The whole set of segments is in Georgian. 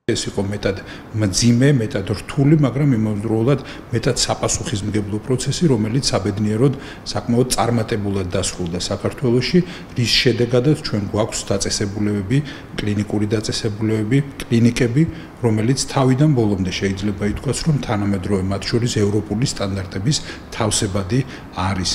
ეს იყო მეტად მძიმე, მეტად რთული, მაგრამ იმავდროულად მეტად საპასუხისმგებლო პროცესი, რომელიც საბედნიეროდ საკმაოდ წარმატებულად დასრულდა საქართველოში, რის შედეგადაც ჩვენ გვაქვს დაწესებულებები, კლინიკური დაწესებულებები, კლინიკები, რომელიც თავიდან ბოლომდე შეიძლება ითქვას, რომ თანამედროვე მათ შორის ევროპული სტანდარტების თავსებადი არის.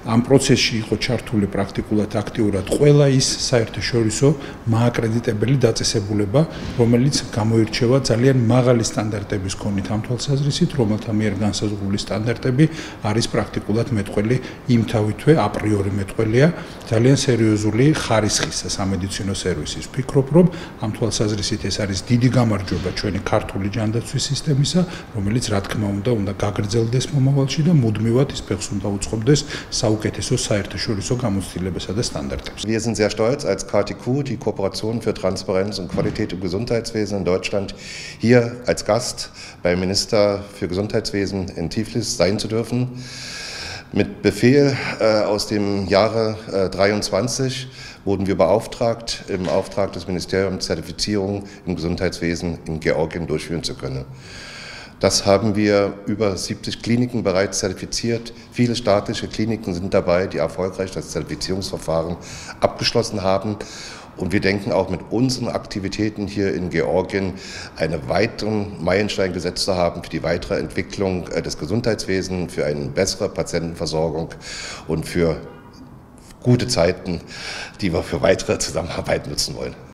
Am პროცესში იყო ჩართული პრაქტიკულად აქტიურად ყველა ის საერთაშორისო მააკრედიტებელი დაწესებულება, რომელიც გამოირჩევა ძალიან მაღალი სტანდარტების ქონით ამ თვალსაზრისით, რომელთა მიერ განსაზღვრული სტანდარტები არის პრაქტიკულად მეტყველი იმთავითვე აპრიორი მეტყველია ძალიან სერიოზული ხარისხის სამედიცინო სერვისის. ვფიქრობ, რომ ამ თვალსაზრისით ეს არის დიდი გამარჯვება ჩვენი ქართული ჯანდაცვის სისტემისა, რომელიც რა თქმა უნდა გაგრძელდეს მომავალში და მუდმივად ის ფეხს უნდა უწყობდეს Wir sind sehr stolz als KTQ, die Kooperation für Transparenz und Qualität im Gesundheitswesen in Deutschland, hier als Gast beim Minister für Gesundheitswesen in Tiflis sein zu dürfen. Mit Befehl aus dem Jahre 23 wurden wir beauftragt, im Auftrag des Ministeriums Zertifizierung im Gesundheitswesen in Georgien durchführen zu können. Das haben wir über 70 Kliniken bereits zertifiziert. Viele staatliche Kliniken sind dabei, die erfolgreich das Zertifizierungsverfahren abgeschlossen haben. Und wir denken auch mit unseren Aktivitäten hier in Georgien einen weiteren Meilenstein gesetzt zu haben für die weitere Entwicklung des Gesundheitswesens, für eine bessere Patientenversorgung und für gute Zeiten, die wir für weitere Zusammenarbeit nutzen wollen.